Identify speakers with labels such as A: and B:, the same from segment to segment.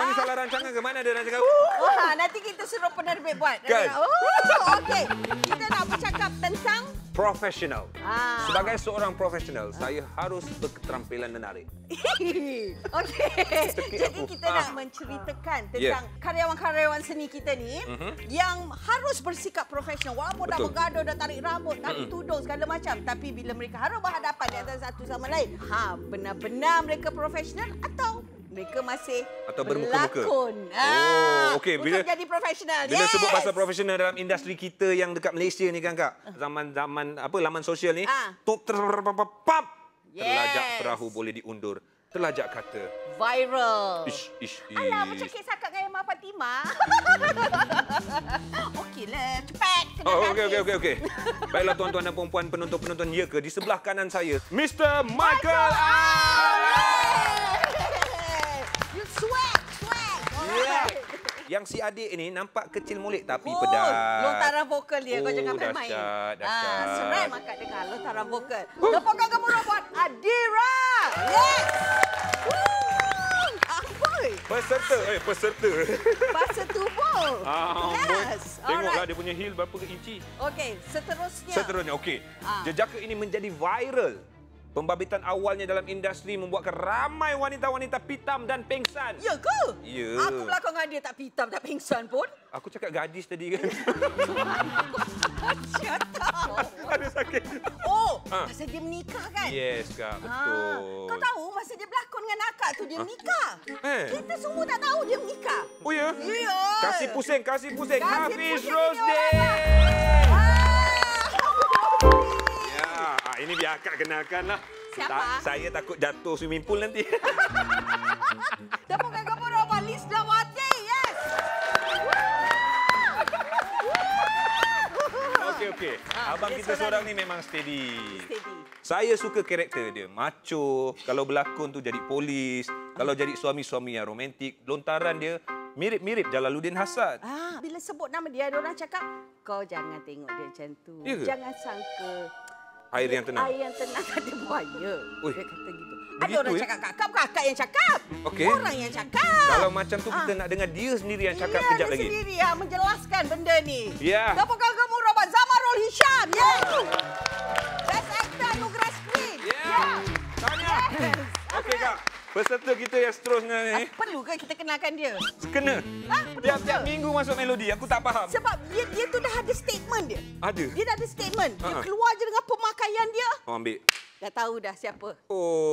A: ni salah rancangan ke mana dia nak cakap?
B: Wah, nanti kita suruh penerbit buat.
A: Kan?
B: Okey. Kita nak bercakap tentang
A: Profesional. Sebagai seorang profesional, saya harus berketerampilan menarik.
B: Okey. Jadi kita nak menceritakan tentang karyawan-karyawan seni kita ni yang harus bersikap profesional walaupun dah bergaduh, dah tarik rambut, tarik tudung segala macam, tapi bila mereka harus berhadapan di antara satu sama lain, benar-benar mereka profesional atau mereka masih
A: bermuka-muka. Okey,
B: untuk jadi profesional.
A: Bila sebut pasal profesional dalam industri kita yang dekat Malaysia ni kan Kak, zaman laman sosial ni, terlajak perahu boleh diundur, terlajak kata
B: viral.
A: Ish.
B: Alah, macam kisah Kak Gaya Fatimah. Okeylah, cepat.
A: Okey. Baiklah tuan-tuan dan puan-puan, penonton-penonton, ya ke, di sebelah kanan saya Mr. Michael.
B: You swag.
A: Yang si adik ini nampak kecil molek tapi pedas.
B: Lontaran vokal dia, kau jangan main-main.
A: Dahsyat.
B: Serai makan dengar lontaran vokal. Tepukkan kamu buat Adira. Yes.
A: Peserta.
B: Bahasa tubuh. Yes.
A: Tengoklah dia punya heel berapa inci.
B: Okey, seterusnya.
A: Okey. Jejaka ini menjadi viral. Pembabitan awalnya dalam industri membuatkan ramai wanita-wanita pitam dan pengsan.
B: Ya ke?
A: Ya.
B: Aku berlakon dengan dia tak pitam, tak pingsan pun.
A: Aku cakap gadis tadi kan. Ada sakit.
B: Masa dia menikah kan?
A: Yes, Kak. Betul.
B: Kau tahu masa dia berlakon dengan akak tu dia menikah. Kita semua tak tahu dia menikah.
A: Oh ya?
B: Ya.
A: Kasih pusing. Hafiz Rosdi. Ini biar akak kenalkanlah.
B: Siapa?
A: Saya takut jatuh swimming pool nanti.
B: Tepukkan kamu Roman Lisdawati. Yes.
A: Okey. Abang kita seorang ni memang steady. Saya suka karakter dia. Macho. Kalau berlakon tu jadi polis. Kalau jadi suami-suami yang romantik. Lontaran dia mirip-mirip Jalaluddin Hasan.
B: Bila sebut nama dia, ada orang cakap, kau jangan tengok dia macam tu. Jangan sangka
A: air yang tenang
B: tak ada buaya. Dia kata gitu. Ada
A: Begitu,
B: orang cakap kakak yang cakap. Orang yang cakap.
A: Kalau macam tu kita nak dengar dia sendiri yang cakap kejap lagi.
B: Dia sendiri yang menjelaskan benda ni.
A: Ya.
B: Tepukkan kamu Robert Zamarul Hisham. Yes. Best actor anugerah screen.
A: Ya. Tanya. Okey Kak. Peserta kita yang seterusnya ni.
B: Perlu ke kita kenalkan dia?
A: Kena. Tiap-tiap minggu masuk melodi. Aku tak faham.
B: Sebab dia tu dah ada statement dia.
A: Ada?
B: Dia dah ada statement. Dia keluar je dengan pemakaian dia.
A: Ambil.
B: Dah tahu dah siapa.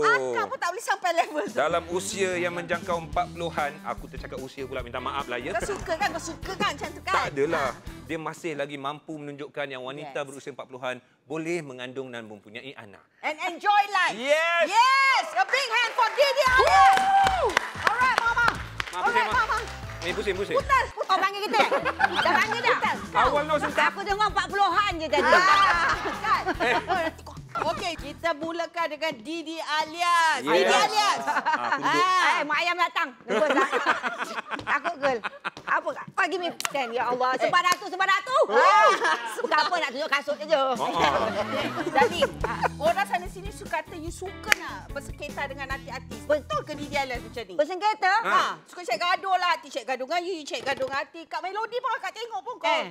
B: Akak pun tak boleh sampai level tu.
A: Dalam usia yang menjangkau 40-an, aku tercakap usia pula, minta maaf lah ya.
B: Kau suka kan macam tu kan?
A: Tak adalah. Dia masih lagi mampu menunjukkan yang wanita berusia 40-an boleh mengandung dan mempunyai anak.
B: And enjoy life.
A: Yes.
B: Yes. A big hand for Didi Alias. Alright, Mama. Alright, Mama.
A: Pusing.
B: Putas. Oh, panggil kita. Dah panggil dah.
A: Awal no sentak.
B: Aku dengar 40-an je tadi. Kan? Okey, kita mulakan dengan Didi Alias.
A: Yes.
B: Didi Alias.
C: Mak ayam datang. Takut girl. Apa? Pagi mi. Ya Allah, sebab datuk. Bukan apa nak tunjuk kasut je.
B: Jadi, orang sana sini suka kata you suka nak bersengketa dengan artis-artis. Betul ke Didi Alias macam ni?
C: Bersengketa?
B: Suka cek gaduh lah. Artis cek gaduh dengan you cek gaduh dengan artis. Kat Melodi pun akak tengok pun kau.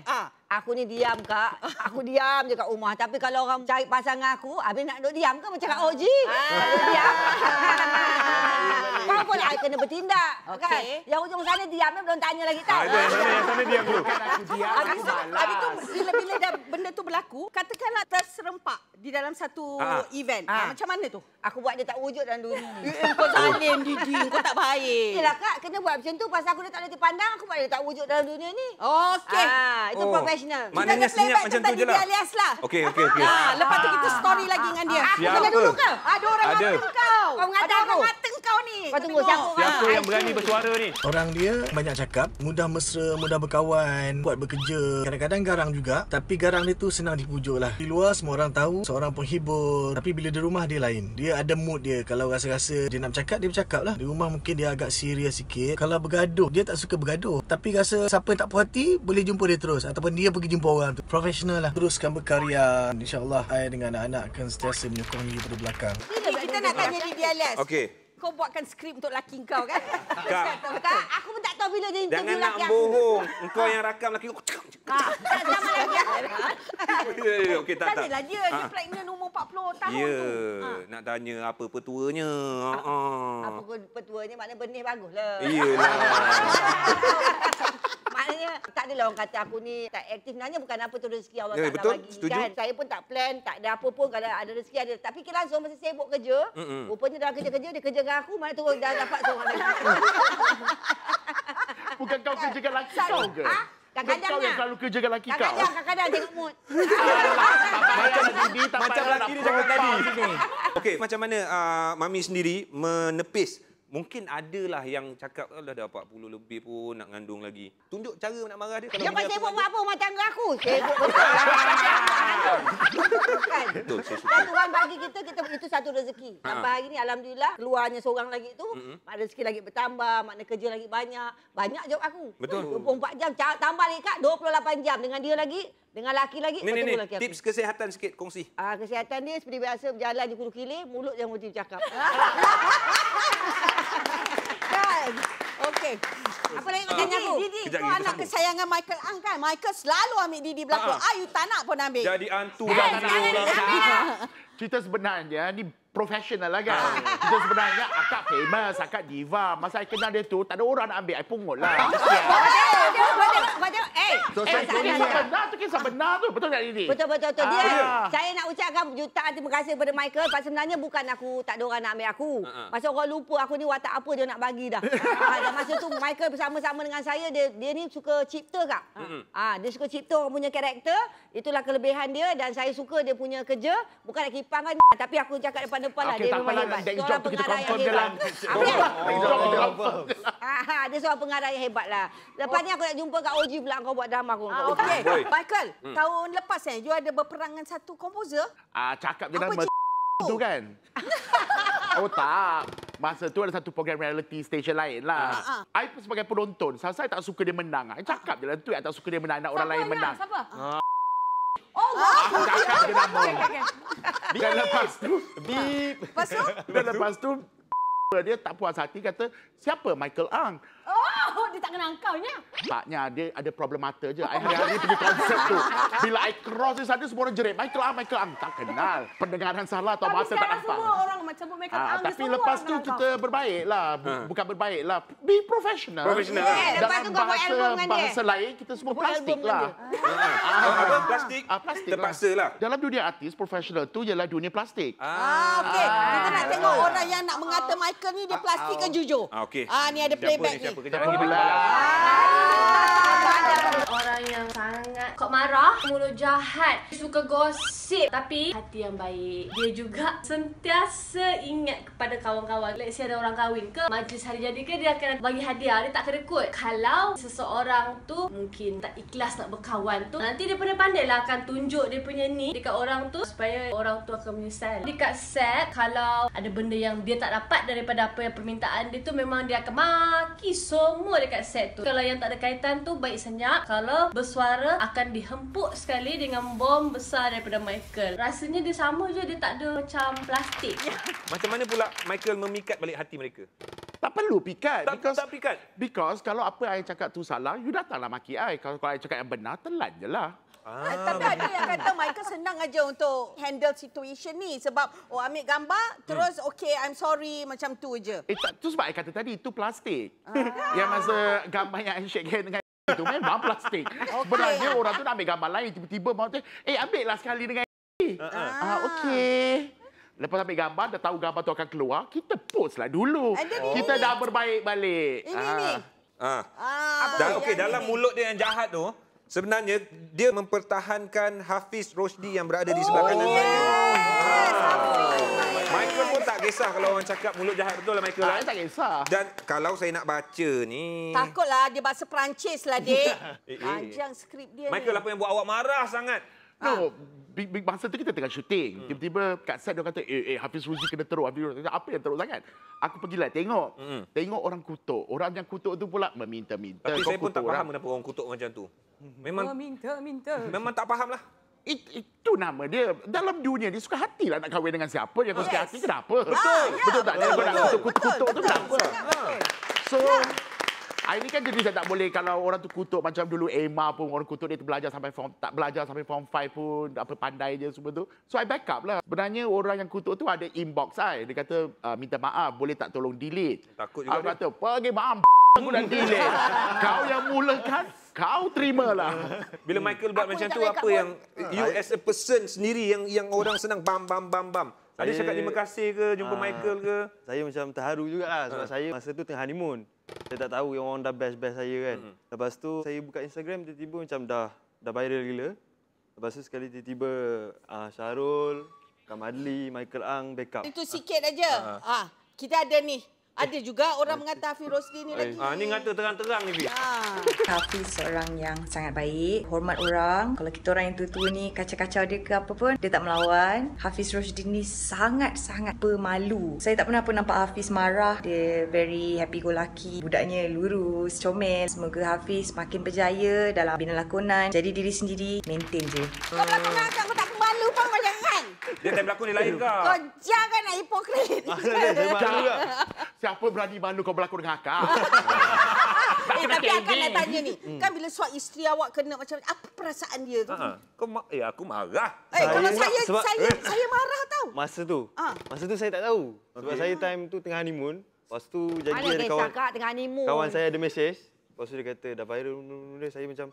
C: Aku ni diam, Kak. Aku diam je kat rumah. Tapi kalau orang cari pasangan aku, habis nak duduk diam ke macam Kak Oji? Diam. Kau pun nak kena bertindak. Kan? Yang ujung sana diam, belum tanya lagi tau.
A: Yang sana diam dulu.
B: Habis tu, bila dah benda tu berlaku, katakanlah terserempak di dalam satu event. Macam mana tu?
C: Aku buat dia tak wujud dalam dunia ni.
B: Kau zalim, Didi. Kau tak baik.
C: Yelah, Kak. Kena buat macam tu. Pasal aku dah tak boleh dipandang, aku buat dia tak wujud dalam dunia ni.
B: Okey.
C: Itu profesional.
A: Maknanya senyap macam tu je lah.
B: Alias lah.
A: Okey.
B: Lepas tu kita story lagi dengan dia.
C: Boleh dulu ke?
B: Ada orang ngata kau.
C: Kau mengata aku?
B: Ada orang ngata kau ni.
C: Kau tunggu siapa?
A: Siapa yang berani bersuara ni?
D: Orang dia banyak cakap, mudah mesra, mudah berkawan, buat bekerja. Kadang-kadang garang juga, tapi garang dia tu senang dipujuk lah. Di luar semua orang tahu seorang penghibur, tapi bila di rumah dia lain. Dia ada mood dia. Kalau rasa-rasa dia nak bercakap, dia bercakap lah. Di rumah mungkin dia agak serius sikit. Kalau bergaduh, dia tak suka bergaduh. Tapi rasa siapa yang tak puas hati, boleh jumpa dia terus. Ataupun dia pergi jumpa orang tu. Profesional lah. Teruskan berkarya. InsyaAllah, saya dengan anak-anak akan sentiasa menyokong dia pada belakang.
B: Kita nak tanya Didi Alias.
A: Okey.
B: kau buatkan skrip untuk laki kau kan?
A: Kak,
C: Aku pun tak tahu bila dia interview
A: jangan nak
C: laki aku.
A: bohong. Engkau yang rakam laki kau.
C: Tak sama lagi.
A: Okey, tak.
B: Tadilah dia pregnant umur 40 tahun
A: Ya,
B: tu.
A: nak tanya apa petuanya.
C: Apa pun petuanya maknanya benih baguslah.
A: Iyalah.
C: Maknanya tak adalah orang kata aku ni tak aktif. Sebenarnya bukan apa tu rezeki Allah Ta'ala
A: betul,
C: bagi.
A: setuju.
C: Kan? Saya pun tak plan, tak ada apa pun. Kalau ada rezeki ada. Tapi kita langsung masa sibuk kerja. Rupanya dalam kerja-kerja dia kerja dengan aku. Mana tu dah dapat seorang lagi.
E: Bukan kau kerja dengan laki kau ke?
C: Kadang-kadang
E: Kau yang
C: lah.
E: selalu kerja dengan laki kau?
C: Kadang-kadang tengok mood.
A: Macam lelaki dia cakap tadi. Okey, macam mana Mami sendiri menepis? Mungkin adalah yang cakap dah 40 lebih pun nak ngandung lagi. Tunjuk cara nak marah dia.
C: Dia pasal sibuk buat apa rumah tangga aku? Sibuk betul.
A: Betul, saya suka.
C: Dan Tuhan bagi kita itu satu rezeki. Sampai hari ni alhamdulillah keluarnya seorang lagi tu, mak rezeki lagi bertambah, makna kerja lagi banyak. Banyak job aku.
A: Betul.
C: 24 jam tambah lagi Kak 28 jam dengan dia lagi, dengan laki lagi,
A: Ni,
C: laki aku.
A: tips kesihatan sikit kongsi.
C: Kesihatan dia seperti biasa berjalan di kudu kilir, mulut yang mesti bercakap.
B: Kan? Okey.
C: Apa lagi nak tanya aku?
B: Didi,
A: Kejap
B: kau
A: lagi,
B: anak
A: kita
B: kesayangan Michael Ang kan? Michael selalu ambil Didi berlakon. You tak nak pun ambil.
A: Jadi hantu.
E: Cerita sebenarnya ni profesional lah kan. Cerita sebenarnya akak famous, akak diva. Masa saya kenal dia tu, tak ada orang nak ambil. I pungut lah. Kisah benar tu, kisah benar tu. Betul tak Didi?
C: Betul. Dia, saya nak ucapkan jutaan terima kasih kepada Michael. Pasal sebenarnya bukan aku, tak ada orang nak ambil aku. Masa orang lupa aku ni watak apa dia nak bagi dah. Dan masa tu Michael bersama-sama dengan saya, dia ni suka cipta Kak. Dia suka cipta orang punya karakter. Itulah kelebihan dia dan saya suka dia punya kerja. Bukan nak kipang kan. Tapi aku cakap depan-depan lah.
E: Okey,
C: Dia
E: tak
C: memang
E: apalah.
C: hebat.
E: Next
C: Seorang
E: job tu kita
C: pengarah yang
E: confirm je lah.
C: hebat.
E: Next job kita confirm.
C: Dia seorang pengarah yang hebat lah. Lepas ni aku nak jumpa Kak Oji pula kau buat drama aku.
B: Okey.
A: Boy.
B: Michael, tahun lepas you ada berperang dengan satu komposer.
E: Cakap je
B: Apa
E: nama tu kan? Oh tak. Masa tu ada satu program reality station lain lah. I pun sebagai penonton, saya tak suka dia menang. I cakap je lah tu, I tak suka dia menang, nak orang lain menang.
B: Siapa?
E: Aku cakap je nama. Dan lepas tu, dan lepas tu, dia tak puas hati kata, siapa Michael Ang?
B: Oh, dia tak kenal kau nya.
E: Taknya dia ada problem mata je. I hari-hari pergi konsert tu. Bila I cross di sana, semua orang jerit. Michael Ang. Tak kenal. Pendengaran salah atau mata tak nampak.
B: Semua orang macam Michael Ang.
E: Tapi lepas tu kita berbaiklah. Bukan berbaiklah. Be professional.
A: Professional.
C: Lepas tu kau buat album dengan dia.
E: Bahasa lain, kita semua plastik lah.
A: Apa? Plastik?
E: Plastik
A: Terpaksa lah.
E: Dalam dunia artis, profesional tu ialah dunia plastik.
B: Okey. Kita nak tengok orang yang nak mengata Michael ni dia plastik ke jujur.
A: Okey.
B: Ni ada playback ni.
A: Siapa? Kejap lagi kita
F: Orang yang sangat kok marah, mulut jahat, suka gosip tapi hati yang baik. Dia juga sentiasa ingat kepada kawan-kawan. Let's say ada orang kahwin ke, majlis hari jadi ke, dia akan bagi hadiah, dia tak akan rekod. Kalau seseorang tu mungkin tak ikhlas nak berkawan tu, nanti dia pandai-pandai lah akan tunjuk dia punya ni dekat orang tu supaya orang tu akan menyesal. Dekat set, kalau ada benda yang dia tak dapat daripada apa yang permintaan dia tu, memang dia akan maki semua dekat set tu. Kalau yang tak ada kaitan tu baik senyap. Kalau bersuara akan dihempuk sekali dengan bom besar daripada Michael. Rasanya dia sama je, dia tak ada macam plastik.
A: Macam mana pula Michael memikat balik hati mereka?
E: Tak perlu pikat.
A: Tak pikat.
E: Because kalau apa I cakap tu salah, you datanglah maki I. Kalau I cakap yang benar, telan je lah.
B: Tapi ada yang kata Michael senang aja untuk handle situation ni sebab ambil gambar terus okay I'm sorry macam tu je.
E: Tu sebab I kata tadi itu plastik. Yang masa gambar yang I shake hand dengan itu memang plastik. Sebenarnya orang tu nak ambil gambar lain tiba-tiba mau ambillah sekali dengan okey. Lepas ambil gambar, dah tahu gambar tu akan keluar, kita post lah dulu. Kita dah berbaik balik.
B: Ini.
A: Okey, dalam mulut dia yang jahat tu, sebenarnya dia mempertahankan Hafiz Rosdi yang berada di sebelah kanan saya. Michael pun tak kisah kalau orang cakap mulut jahat, betul lah Michael?
E: Tak kisah.
A: Dan kalau saya nak baca ni...
B: Takutlah dia bahasa Perancis lah, Dik. Panjang skrip dia
A: Michael,
B: ni.
A: apa yang buat awak marah sangat?
E: No, masa tu kita tengah syuting. Tiba-tiba kat set dia kata, Hafiz Rosdi kena teruk. Apa yang teruk sangat? Aku pergilah tengok. Tengok orang kutuk. Orang yang kutuk tu pula meminta-minta.
A: Tapi saya pun tak faham kenapa orang kutuk macam tu. Memang
B: minta.
A: memang tak faham lah.
E: Itu nama dia. Dalam dunia dia suka hatilah nak kahwin dengan siapa. Dia suka hati kenapa? Betul tak? Dia nak kutuk-kutuk tu kenapa? So, ini kan jadi saya tak boleh kalau orang tu kutuk macam dulu Emma pun orang kutuk dia belajar sampai tak belajar sampai form 5 pun apa pandai je semua tu. So I back up lah. Sebenarnya orang yang kutuk tu ada inbox saya. Dia kata minta maaf boleh tak tolong delete.
A: Takut juga
E: dia. Kata pergi maaf aku dah delete. Kau yang mulakan kau terimalah.
A: Bila Michael buat macam tu apa yang you as a person sendiri yang orang senang bam. Ada cakap terima kasih ke jumpa Michael ke?
G: Saya macam terharu jugalah sebab saya masa tu tengah honeymoon. Saya tak tahu yang orang dah best saya kan. Lepas tu saya buka Instagram tiba-tiba macam dah viral gila. Lepas tu sekali tiba-tiba Syarul, Kak Madli, Michael Ang backup.
B: Itu sikit aja. Kita ada ni. Ada juga orang mengata Hafiz Rosdi ni lagi.
A: Ni ngata terang-terang ni, Bi.
H: Hafiz seorang yang sangat baik, hormat orang. Kalau kita orang yang tua-tua ni kacau-kacau dia ke apa pun, dia tak melawan. Hafiz Rosdi ni sangat-sangat pemalu. Saya tak pernah pun nampak Hafiz marah. Dia very happy go lucky. Budaknya lurus, comel. Semoga Hafiz makin berjaya dalam bina lakonan. Jadi diri sendiri, maintain je.
B: Kau berlakon agak kau tak pemalu pun kau jangan.
A: Dia time berlakon ni lain kau.
B: Kau jangan nak hipokrit.
E: Siapa berani malu kau berlakon dengan akak?
B: Tapi akak nak tanya ni. Kan bila suami isteri awak kena macam apa perasaan dia tu?
A: Aku marah.
B: Kalau saya marah tau.
G: Masa tu saya tak tahu. Sebab saya time tu tengah honeymoon. Lepas tu jadi ada kawan saya ada mesej. Lepas tu dia kata dah viral benda. Saya macam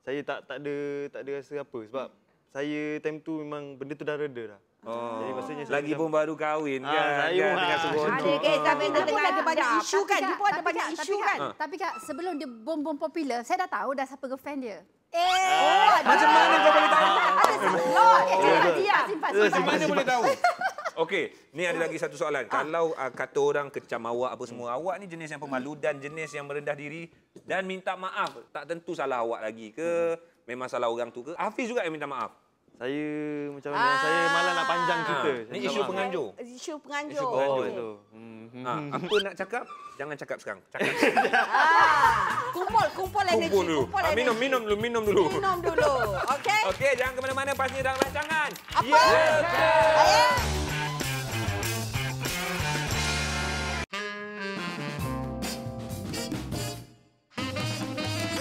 G: saya tak ada rasa apa sebab saya time tu memang benda tu dah reda dah.
A: Jadi maksudnya lagi pun baru kahwin kan.
G: Saya pun
A: tengah seronok.
C: Ada kisah benda tengah
B: ada banyak isu kan. Dia pun ada banyak isu kan.
I: Tapi Kak, sebelum dia bom popular, saya dah tahu dah siapa girlfriend dia.
A: Macam mana kau boleh tahu?
I: Simpan.
A: Mana boleh tahu? Okey, ni ada lagi satu soalan. Kalau kata orang kecam awak apa semua, awak ni jenis yang pemalu dan jenis yang merendah diri dan minta maaf. Tak tentu salah awak lagi ke, memang salah orang tu ke? Hafiz juga yang minta maaf.
G: Saya macam mana? Saya malah nak panjang cerita.
A: Ni isu penganjur.
B: Isu penganjur.
G: Itu.
A: Apa nak cakap? Jangan cakap sekarang. Cakap.
B: Kumpul energi.
A: Kumpul dulu. Minum dulu.
B: Minum dulu. Okey?
A: Okey, jangan ke mana-mana. Pastinya dalam rancangan.
B: Apa?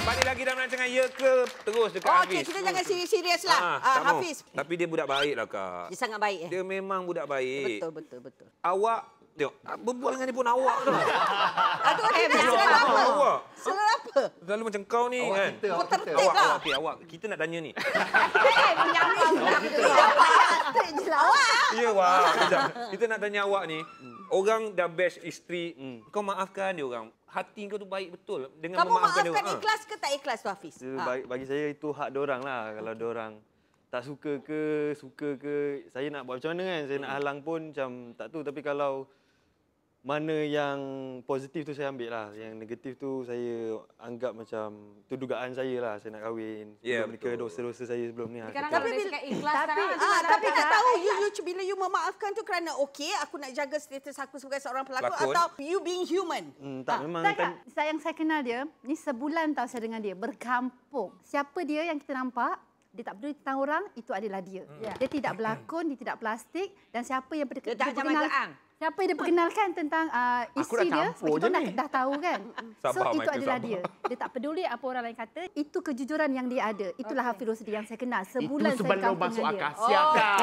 A: Kembali lagi dalam rancangan Ya Ke? Terus dekat Hafiz.
B: Okey, kita jangan serius lah. Hafiz.
A: Tapi dia budak baik lah, Kak.
B: Dia sangat baik.
A: Dia memang budak baik.
B: Betul.
A: Awak, tengok, berbual dengan dia pun awak tu.
B: Aduh, selera apa?
A: Awak.
B: Selera apa?
A: Selalu macam kau ni kan.
B: Kau tertib lah.
A: Okey, awak. Kita nak tanya ni.
C: Menyambung.
A: Ya, Wak. Kita nak tanya awak ni. Orang dah best isteri. Kau maafkan dia orang. Hati kau tu baik betul dengan
B: kamu
A: memaafkan dia.
B: Kamu maafkan ikhlas ke tak ikhlas tu, Hafiz?
G: Bagi saya itu hak diorang lah. Kalau diorang tak suka ke, saya nak buat macam mana kan? Saya nak halang pun macam tak tahu. Tapi kalau mana yang positif tu saya ambil lah. Yang negatif tu saya anggap macam tu dugaan saya lah. Saya nak kahwin.
A: Ya,
G: mereka dosa-dosa saya sebelum ni.
C: Tapi bila ikhlas
B: tapi tak tahu bila you memaafkan tu kerana okey, aku nak jaga status aku sebagai seorang pelakon atau you being human.
G: Tak, memang kan.
I: Yang saya kenal dia, ni sebulan tahu saya dengan dia, berkampung. Siapa dia yang kita nampak, dia tak peduli tentang orang, itu adalah dia. Dia tidak berlakon, dia tidak plastik dan siapa yang siapa yang dia perkenalkan tentang isteri dia, sebab kita dah tahu kan. So itu adalah dia. Dia tak peduli apa orang lain kata, itu kejujuran yang dia ada. Itulah Hafiz Rosdi yang saya kenal. Sebulan
E: itu
I: saya
E: sebelum
I: kampung
E: masuk
I: dengan dia.
E: Akasia kan.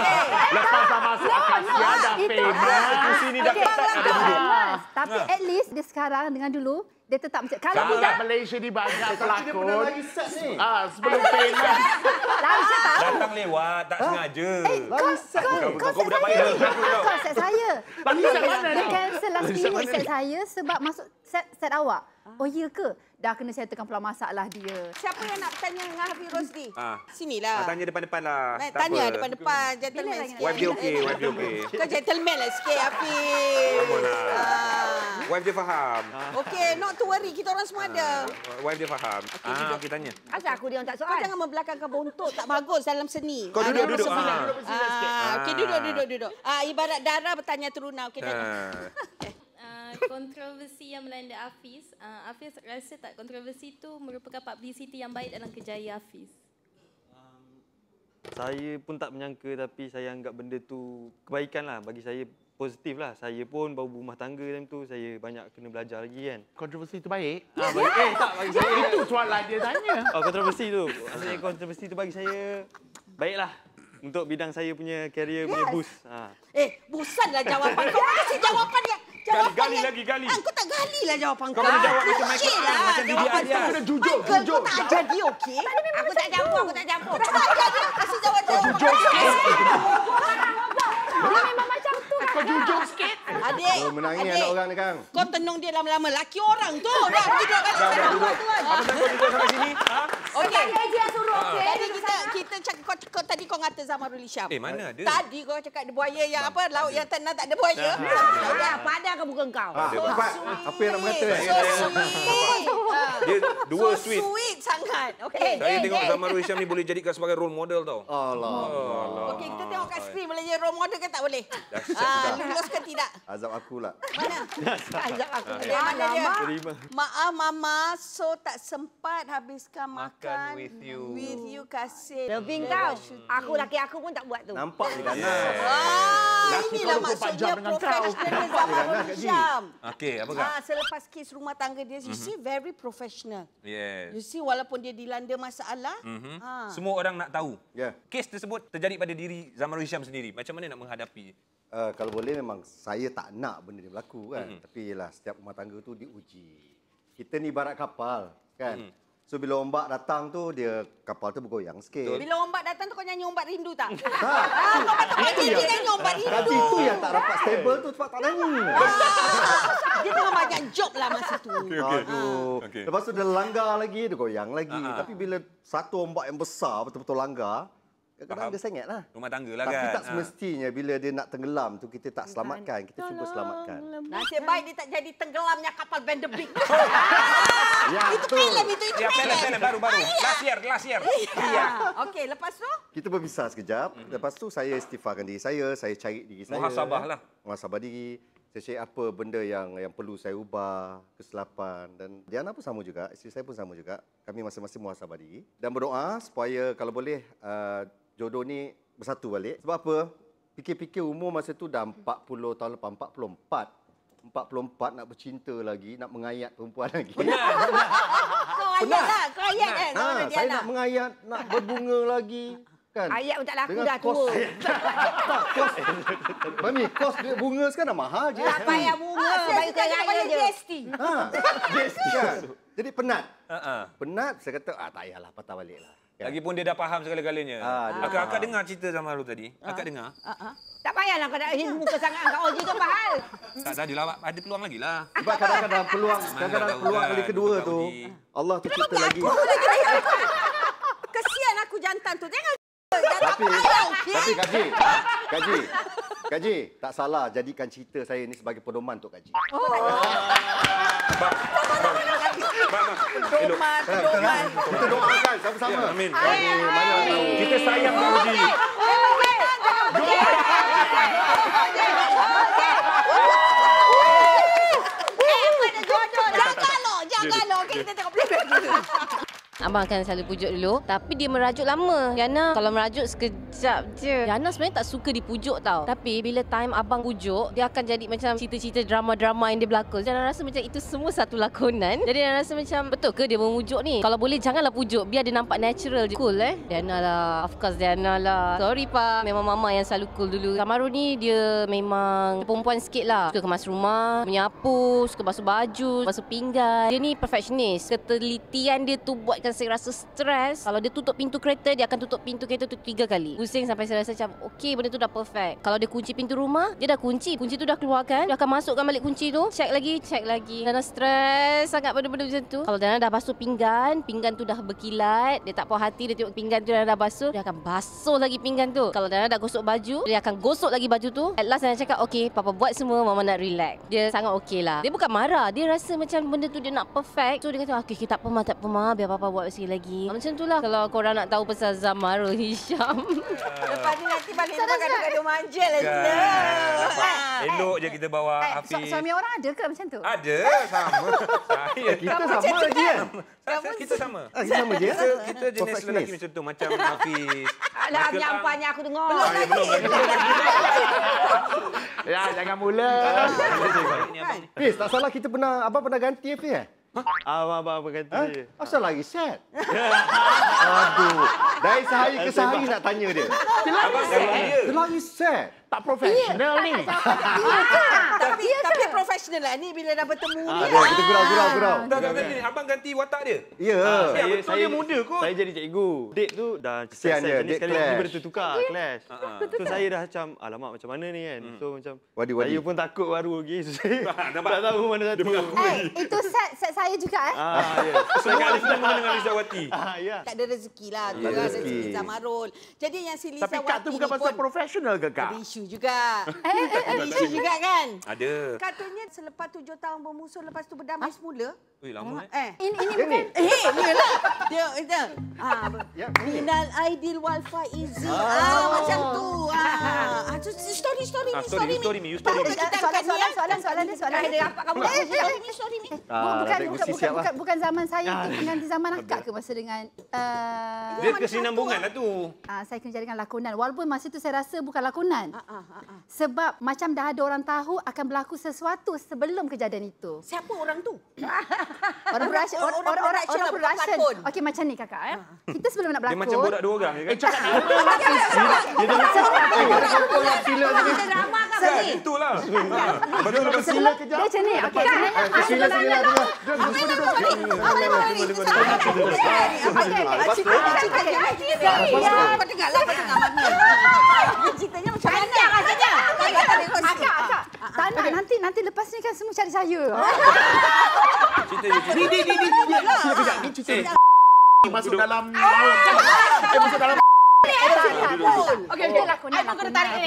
E: Lepas dah masuk Akasia dah famous.
A: Sini dah
I: famous. Tapi at least dia sekarang dengan dulu, dia tetap macam kalau
E: budak Malaysia ni banyak pelakon.
G: Dia pernah lagi set ni.
E: Sebelum famous.
I: saya tahu.
A: Datang lewat, tak sengaja.
I: Kau
A: budak baik.
I: Kau set saya.
E: Set mana
I: Dia
E: ni?
I: cancel last minute set saya sebab masuk set awak. Oh ya ke? Dah kena settlekan pula masalah dia.
B: Siapa yang nak tanya dengan Hafiz Rosdi? Sinilah.
A: Tanya depan-depan lah.
B: Tanya depan-depan. Gentleman sikit.
A: Wife dia okey.
B: Kau gentleman lah sikit, Hafiz.
A: Wife dia faham.
B: Okey, not to worry. Kita orang semua ada.
A: Wife dia faham. Okey, tanya.
C: Asal aku dia orang tak
B: Kau
C: soal.
B: jangan membelakangkan bontot. Tak bagus dalam seni.
A: Kau duduk.
B: Okey, duduk. Ibarat darah bertanya teruna. Okey,
F: Kontroversi yang melanda Hafiz. Hafiz rasa tak kontroversi itu merupakan publicity yang baik dalam kerjaya Hafiz?
G: Saya pun tak menyangka tapi saya anggap benda tu kebaikan lah. Bagi saya positif lah. Saya pun baru berumah tangga time tu. Saya banyak kena belajar lagi kan.
E: Kontroversi tu baik?
G: Tak bagi saya.
E: Itu soalan dia tanya.
G: Kontroversi tu. Maksudnya kontroversi tu bagi saya baiklah. Untuk bidang saya punya career punya boost.
B: Bosanlah jawapan kau. Kasih jawapan yang...
A: Gali lagi.
B: Kau tak gali lah jawapan kau.
A: Kau boleh jawab macam Michael. Macam Didi Alias.
E: Jujur.
B: Kau tak ajar dia, okey?
C: Aku tak campur.
B: Kasih jawapan.
F: Dia memang macam tu.
E: Kau jujur sikit.
B: Adik.
J: Menangis anak orang ni, Kang.
B: Kau tenung dia lama-lama. Laki orang tu. Dah pergi duduk kat sana.
A: Apa kau duduk sampai sini?
B: Okey.
F: Dia suruh, okey?
B: Jadi kita cakap tadi kau ngata Zamarul Hisham.
A: Mana ada?
B: Tadi kau cakap ada buaya yang apa? Laut yang tenang tak ada buaya.
C: Padan ke muka kau?
J: Apa yang nak berkata?
A: Dia dua sweet.
B: Sweet sangat. Okey.
A: Saya tengok Zamarul Hisham ni boleh jadikan sebagai role model tau.
J: Allah.
B: Okey, kita tengok kat skrin boleh jadi role model ke tak boleh? Lulus ke tidak?
J: Azab aku lah.
B: Mana?
C: Azab aku.
B: Mana dia?
G: Terima.
B: Maaf Mama, so tak sempat habiskan makan
A: with you.
B: With you kasih.
C: Loving kau. Aku laki aku pun tak buat tu.
J: Nampak ni ganas.
B: Inilah maksudnya profesional Zamarul Hisham.
A: Okey, apa kak?
B: Selepas kes rumah tangga dia, you see very professional. You
A: Yes.
B: see walaupun dia dilanda masalah,
A: Semua orang nak tahu.
J: Ya.
A: Kes tersebut terjadi pada diri Zamarul Hisham sendiri. Macam mana nak menghadapi?
J: Kalau boleh memang saya tak nak benda ni berlaku kan. Tapi yelah, setiap rumah tangga tu diuji. Kita ni ibarat kapal kan. So bila ombak datang tu kapal tu bergoyang sikit.
B: bila ombak datang tu kau nyanyi ombak rindu tak?
J: Dia
B: nyanyi ombak rindu.
J: Tapi itu yang tak dapat stable tu sebab tak nyanyi.
B: Dia tengah banyak job lah masa tu.
J: Aduh. Lepas tu dia langgar lagi, dia goyang lagi. Tapi bila satu ombak yang besar betul-betul langgar, kadang-kadang dia sengit lah.
A: Rumah tangga lah
J: Tapi
A: kan?
J: tak semestinya bila dia nak tenggelam tu kita tak selamatkan. Kita cuba selamatkan.
B: Nasib baik dia tak jadi tenggelamnya kapal Vanderbilt.
J: Itu
B: Film itu
A: Ya, film baru. Last year.
B: Okey, lepas tu?
J: Kita berpisah sekejap. Lepas tu saya istighfarkan diri saya cari diri saya.
A: Muhasabah lah.
J: Muhasabah diri. Saya cari apa benda yang perlu saya ubah, kesilapan. Dan Diana pun sama juga, isteri saya pun sama juga. Kami masing-masing muhasabah diri. Dan berdoa supaya kalau boleh jodoh ni bersatu balik. Sebab apa? Fikir-fikir umur masa tu dah 40 tahun lepas, 44 nak bercinta lagi, nak mengayat perempuan lagi.
B: Kau ayat lah. Kau ayat kan?
J: Saya nak mengayat, nak berbunga lagi. Kan?
C: Ayat pun tak laku
J: Dengan
C: dah
J: kos,
C: tua.
J: Mami, kos dia bunga sekarang dah mahal je.
C: Tak payah bunga. Bagi kau raya je.
J: Kan? Jadi penat. Penat, saya kata, tak payahlah, patah balik lah. Kan?
A: Lagipun dia dah faham segala-galanya. Akak dengar cerita Zamarul tadi? Akak dengar?
C: Tak payahlah kau nak muka sangat kau je tu Fahal.
A: Tak tadilah, ada peluang lagi lah.
J: Sebab kadang-kadang peluang kali kedua tu, Allah tu cipta lagi.
B: Kesian aku jantan tu. Jangan.
J: Tapi Kaji, tak salah jadikan cerita saya ni sebagai pedoman untuk Kaji.
B: Pedoman.
J: Kita doakan sama-sama.
A: Amin.
J: Kita sayang Kaji.
B: Jangan lo. Okey, kita tengok playback dulu.
F: Abang akan selalu pujuk dulu. Tapi dia merajuk lama. Yana kalau merajuk sekejap je. Yana sebenarnya tak suka dipujuk tau. Tapi bila time abang pujuk, dia akan jadi macam cerita-cerita drama-drama yang dia berlakon. Yana rasa macam itu semua satu lakonan. Jadi Yana rasa macam, betul ke dia memujuk ni? Kalau boleh janganlah pujuk. Biar dia nampak natural je. Cool Diana lah. Of course Diana lah. Sorry Pak. Memang mama yang selalu cool dulu. Zamarul ni dia memang perempuan sikit lah. Suka kemas rumah, menyapu, suka basuh baju, basuh pinggan. Dia ni perfectionist. Ketelitian dia tu buatkan saya rasa stres. Kalau dia tutup pintu kereta, dia akan tutup pintu kereta tu 3 kali. Pusing sampai saya rasa macam, okey, benda tu dah perfect. Kalau dia kunci pintu rumah, dia dah kunci. Kunci tu dah keluarkan. Dia akan masukkan balik kunci tu. Check lagi. Dana stres sangat benda-benda macam tu. Kalau Dana dah basuh pinggan tu dah berkilat. Dia tak puas hati, dia tengok pinggan tu dah basuh. Dia akan basuh lagi pinggan tu. Kalau Dana dah gosok baju, dia akan gosok lagi baju tu. At last Dana cakap, okey, Papa buat semua, Mama nak relax. Dia sangat okey lah. Dia bukan marah. Dia rasa macam benda tu dia nak perfect. So dia kata, okey, tak apa, Ma. Biar Papa buat sekali lagi. Macam tu lah kalau korang nak tahu pasal Zamarul Hisham.
B: Lepas ni nanti balik Memang gaduh-gaduh manja lah kita.
A: Elok je kita bawa Hafiz.
I: Suami orang ada ke macam tu?
A: Ada, sama.
J: Kita sama je kan?
A: Kita sama.
J: Sama je.
A: Kita jenis lelaki macam tu. Macam Hafiz.
C: Alah, menyampahnya aku dengar.
A: Belum lagi.
E: Ya, jangan mula.
J: Fiz, tak salah kita abang pernah ganti Fiz
G: Abang ganti saya.
J: Asal lagi set? Aduh. Dari sehari ke sehari nak tanya dia. Terlalu set.
E: Tak profesional ni.
B: Tapi profesional lah ni bila dah bertemu ni.
J: Kita gurau.
A: Abang ganti watak dia?
J: Ya.
A: Saya muda kot.
G: Saya jadi cikgu. Date tu dah
J: Kesian dia, date
G: sekali
J: clash.
G: tiba tertukar, clash. So saya dah macam, alamak macam mana ni kan. So macam,
J: Wadi.
G: saya pun takut baru lagi. So saya tak tahu mana satu.
I: Itu set saya juga
G: Ya.
A: Semua ada sama dengan Lizawati.
G: Ya.
B: Tak ada rezeki lah. Tu
J: ada
B: lah
J: rezeki.
B: rezeki Zamarul. Jadi yang si Lisa
E: Tapi Kak tu bukan pasal profesional ke Kak?
B: ada isu juga. Ada isu juga kan?
A: Ada.
B: Katanya selepas 7 tahun bermusuh, lepas tu berdamai semula.
A: Ui, lama
I: Ini bukan
B: Yelah. Dia. Minal aidil wal faizi. Macam tu. Story ni.
I: soalan dia.
B: Story ni.
I: Bukan zaman saya itu ganti zaman akak ke masa dengan
A: Dia kesinambungan lah tu.
I: saya kerja dengan lakonan. Walaupun masa itu saya rasa bukan lakonan. Sebab macam dah ada orang tahu akan berlaku sesuatu sebelum kejadian itu.
B: Siapa orang tu?
I: Orang production. Okey, macam ni kakak. Kita sebelum nak berlakon.
A: Dia macam budak 2 orang je kan? Itulah. Betul lepas
I: Dia macam ni. Okey,
B: Kau dengarlah ceritanya macam mana?
I: Akak. Tak nak, nanti lepas ni kan semua cari saya.
A: cerita.
E: Masuk dalam laut. Masuk dalam
I: Okey,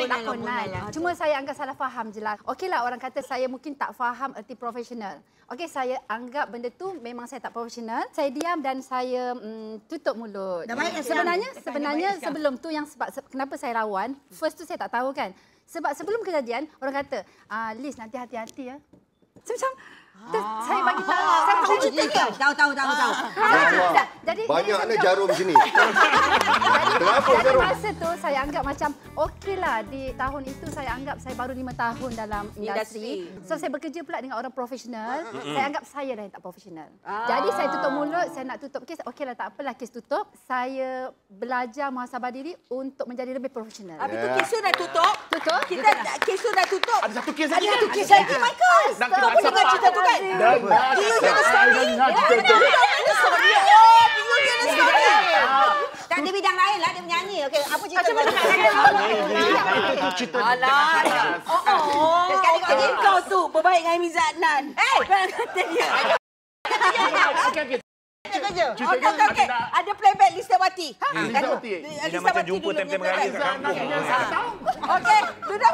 I: lakonan. Cuma saya anggap salah faham je lah. Okeylah, orang kata saya mungkin tak faham erti profesional. Okey, saya anggap benda tu memang saya tak profesional. Saya diam dan saya tutup mulut. Sebenarnya sebelum tu yang sebab kenapa saya lawan, first tu saya tak tahu kan. Sebab sebelum kejadian, orang kata, Liz nanti hati-hati ya. Macam saya bagi tahu. Saya tahu ceritanya.
C: Tahu.
I: Jadi
J: banyaknya jarum sini.
I: Jadi masa tu saya anggap macam okeylah, di tahun itu saya anggap saya baru 5 tahun dalam industri. So saya bekerja pula dengan orang profesional. Saya anggap saya dah yang tak profesional. Jadi saya tutup mulut, saya nak tutup kes. Okeylah, tak apalah kes tutup. Saya belajar muhasabah diri untuk menjadi lebih profesional.
B: Habis tu kes tu dah tutup. Kes tu dah tutup.
E: Ada satu kes lagi.
B: Michael. Kau pun dengar cerita tu kan?
C: Tak ada bidang lain lah, dia menyanyi. Okey, apa cerita kau?
E: Itu cerita.
B: Alah. Sekali kau tu berbaik dengan Miza Adnan. Kata dia. Okey. Ada playback Listawati.
E: Listawati.
A: Dia macam jumpa time-time raya kat kampung.
B: Okey, duduk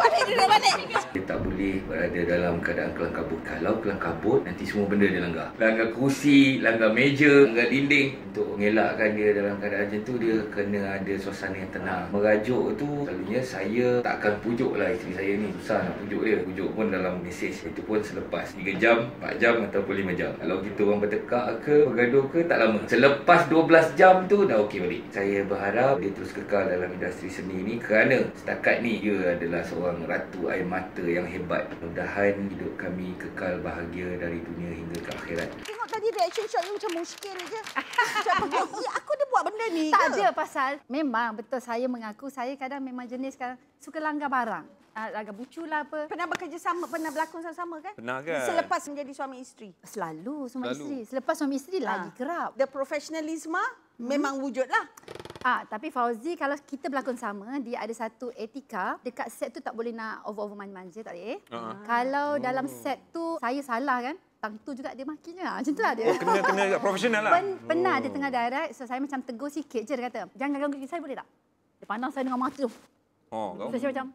B: balik.
K: Dia tak boleh berada dalam keadaan kelang kabut. Kalau kelang kabut, nanti semua benda dia langgar. Langgar kursi, langgar meja, langgar dinding. Untuk mengelakkan dia dalam keadaan macam tu, dia kena ada suasana yang tenang. Merajuk tu, selalunya saya tak akan pujuk lah isteri saya ni. Susah nak pujuk dia. Pujuk pun dalam mesej. Itu pun selepas 3 jam, 4 jam ataupun 5 jam. Kalau kita orang bertekak ke, bergaduh ke, tak lama. Selepas 12 jam tu, dah okey balik. Saya berharap dia terus kekal dalam industri seni ni kerana setakat ni, dia adalah seorang ratu air mata yang hebat. Mudah-mudahan hidup kami kekal bahagia dari dunia hingga ke akhirat.
B: Tengok tadi reaction shot ni macam muskil je. Aku ada buat benda ni ke?
I: Tak ada, pasal memang betul saya mengaku saya kadang memang jenis kadang suka langgar barang. Langgar bucu lah apa.
B: Pernah bekerja sama, pernah berlakon sama-sama kan?
A: Pernah kan?
B: Selepas menjadi suami isteri.
I: Selalu suami isteri. Selepas suami isteri lagi kerap.
B: The professionalism memang wujud lah.
I: Tapi Fauzi, kalau kita berlakon sama, dia ada satu etika. Dekat set tu tak boleh nak over-over manja, tak boleh. Kalau dalam set tu saya salah kan, tang tu juga dia makinya. Macam itulah dia.
A: Kena profesional lah.
I: Pernah dia tengah direct, so saya macam tegur sikit je. Dia kata, jangan ganggu saya boleh tak? Dia pandang saya dengan mata tu. So saya macam,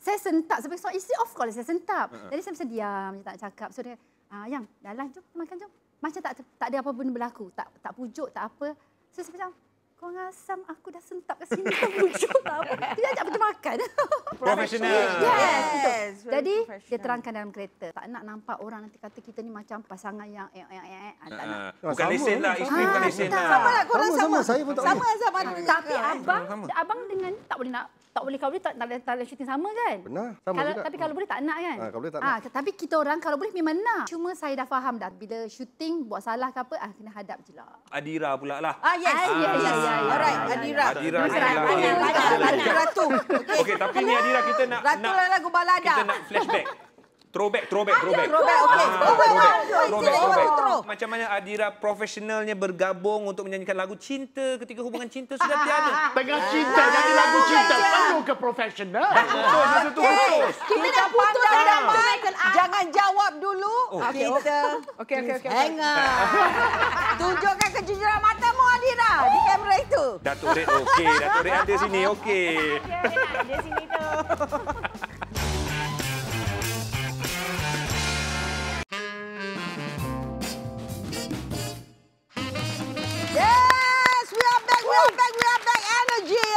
I: saya sentap. Sebagai seorang isteri, of course saya sentap. Jadi saya macam diam, tak nak cakap. So dia, Yang, dah lah, jom makan jom. Macam tak ada apa benda berlaku. Tak pujuk, tak apa. So saya macam, kau ngasam aku dah sentap kat sini, tak pujuk tak apa. Dia ajak kita makan. makan.
A: Profesional.
I: Yes, betul.
B: Yes, very
I: Jadi dia
B: professional.
I: terangkan dalam kereta. Tak nak nampak orang nanti kata kita ni macam pasangan yang tak nak.
A: Bukan lesen lah. Isteri bukan lesen lah.
B: Sama lah, korang sama.
J: Saya pun tak
B: Sama Azhar.
I: Tapi abang dengan tak boleh kalau boleh tak boleh syuting sama kan?
J: Benar, sama
I: kalau,
J: juga.
I: Tapi kalau boleh tak nak kan?
J: Kalau boleh tak nak.
I: Tapi kita orang kalau boleh memang nak. Cuma saya dah faham dah bila syuting buat salah ke apa, kena hadap je lah.
A: Adira pula lah.
B: Yes. Alright, Adira. Ratu.
A: Okey, tapi ni Adira kita nak
B: Ratu lah lagu balada.
A: kita nak flashback. Throwback.
B: Okey.
A: Throwback. Macam mana Adira profesionalnya bergabung untuk menyanyikan lagu cinta ketika hubungan cinta sudah tiada.
E: Tengah cinta, jadi lagu cinta. Perlu ke profesional?
A: Betul, betul.
B: Kita dah putus dah, Michael. Jangan jawab dulu. Kita
C: Okey.
B: hang up. Tunjukkan kejujuran matamu, Adira, di kamera itu.
A: Datuk Red okey, Datuk Red ada sini okey.
C: Dia sini tu.
B: Yes, we are back. Energy.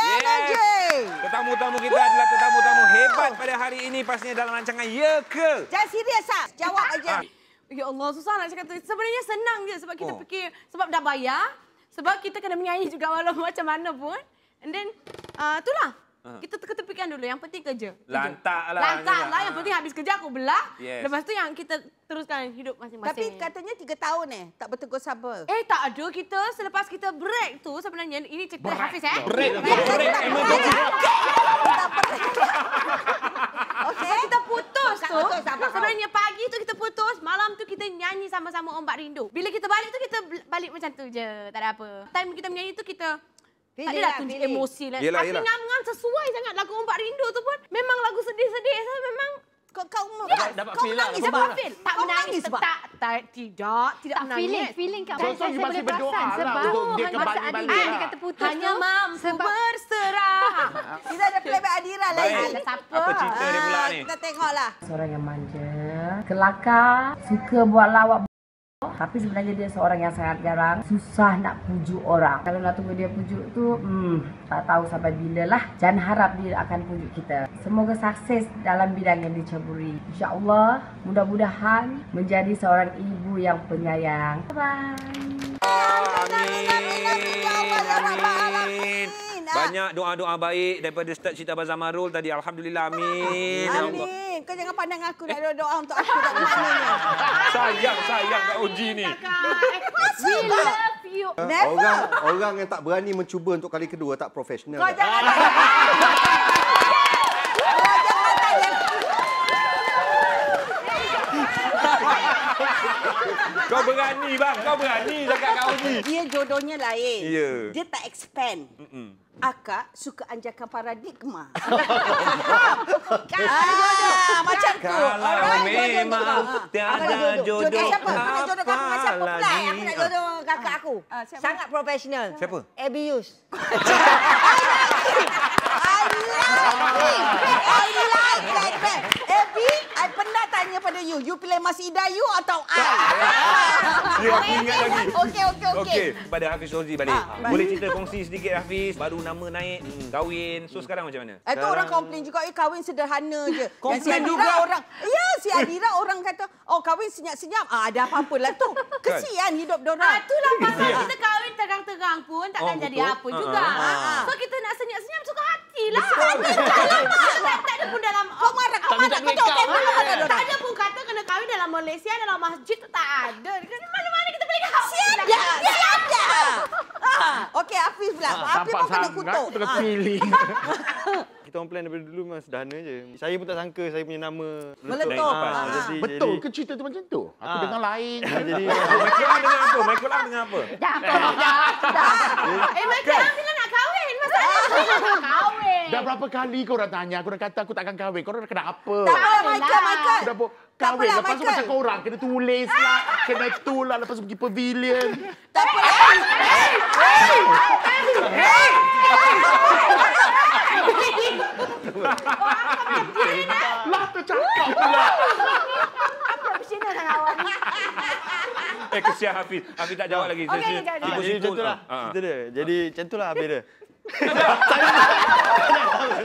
A: Tetamu-tamu kita adalah tetamu-tamu hebat pada hari ini pastinya dalam rancangan Ya Ke?
B: Jangan serius ah. Jawab aja.
F: Ya Allah, susah nak cakap tu. Sebenarnya senang je sebab kita fikir, sebab dah bayar, sebab kita kena menyanyi juga walaupun macam mana pun. And then, itulah. Kita teka-tepikan dulu. Yang penting kerja.
A: Lantak lah.
F: Lantak lah. Yang penting habis kerja aku belah.
A: Yes.
F: Lepas tu yang kita teruskan hidup masing-masing.
B: Tapi katanya 3 tahun tak bertegur sabar.
F: Tak ada. Kita selepas kita break tu sebenarnya, ini cerita Hafiz
A: Break.
F: Okey. Kita putus tu. Sebenarnya pagi tu kita putus, malam tu kita nyanyi sama-sama Ombak Rindu. Bila kita balik tu kita balik macam tu je, tak ada apa. Time kita menyanyi tu kita tak adalah tunjuk emosi lah. Tapi ngam-ngam sesuai sangat lagu Ombak Rindu tu pun. Memang lagu sedih-sedih. So memang
B: kau
G: dapat feel lah.
F: dapat feel. Tak menangis. Tidak menangis.
I: Feeling kat
E: So,
I: saya
E: you masih
I: boleh
E: berdoa
I: perasan
E: lah
I: sebab
E: untuk dia
I: masa
E: kembali
I: Adira
E: balik
I: dia
E: lah.
I: kata putus
F: Hanya
I: tu
F: mampu
I: sebab
F: berserah.
B: Kita ada playback Adira lagi.
A: Apa cerita dia pula ni?
B: Kita tengoklah.
L: Seorang yang manja, kelakar, suka buat lawak. Tapi sebenarnya dia seorang yang sangat garang, susah nak pujuk orang. Kalau nak tunggu dia pujuk tu, tak tahu sampai bila lah. Jangan harap dia akan pujuk kita. Semoga sukses dalam bidang yang diceburi. InsyaAllah, mudah-mudahan menjadi seorang ibu yang penyayang. Bye-bye.
A: Amin. Banyak doa-doa baik daripada start cerita Abang Zamarul tadi. Alhamdulillah. Amin.
B: Amin. Kau jangan pandang aku nak doa untuk aku tak maknanya.
A: Sayang Kak Oji ni.
F: We love you.
J: Orang yang tak berani mencuba untuk kali kedua tak profesional.
B: Kau jangan
A: Kau berani bang, kau berani cakap Kak Oji.
B: Dia jodohnya lain.
A: Ya.
B: Dia tak expand. Akak suka anjakan paradigma. Macam tu.
A: Kalau memang tiada jodoh,
B: Siapa? Aku nak jodohkan dengan siapa pula?
C: Aku nak jodoh kakak aku. Sangat profesional.
A: Siapa?
C: Abius.
B: I like that. Abby, I pernah tanya pada you pilih Mas Idayu atau I?
A: Ya, aku ingat lagi.
B: Okey.
A: Pada Hafiz Rozi balik. Boleh cerita kongsi sedikit Hafiz, baru nama naik, kahwin. So sekarang macam mana?
B: Itu orang komplain juga, kahwin sederhana je.
A: Komplain
B: si
A: juga
B: orang. Ya, si Adira orang kata, kahwin senyap-senyap. Ada apa-apa lah tu. Kesian hidup dorang.
F: Itulah pasal kita kahwin terang-terang pun takkan jadi apa juga. So kita nak senyap-senyap suka hati lah. Tak ada pun dalam...
B: Kau marah.
F: Tak ada pun kata kena kahwin dalam Malaysia, dalam masjid tu tak ada. Mana-mana kita boleh kahwin.
B: Siap je. Okey, Hafiz pula. Hafiz pun kena kutuk.
E: Aku tengah feeling.
G: Kita orang plan daripada dulu memang sederhana je. Saya pun tak sangka saya punya nama
B: meletup.
E: Betul ke cerita tu macam tu? Aku dengar lain.
G: Jadi
A: Michael Ang dengan apa?
F: Michael Ang bilang nak kahwin. Masalahnya nak kahwin.
E: Dah berapa kali kau dah tanya, aku dah kata aku takkan kahwin. Kau dah kena apa?
B: Tak apa, Michael.
E: Aku dah kahwin.
B: apalah,
E: Lepas tu
B: Michael.
E: macam korang kena tulis lah. Kena tu lah. Lepas tu pergi pavilion.
B: Tak apa.
E: Lah tercakap pula.
C: Profesional sangat awak ni.
A: Kesian Hafiz. Hafiz tak jawab lagi.
C: Okey,
G: jadi macam tu lah. Cerita dia. Jadi macam tu lah habis dia.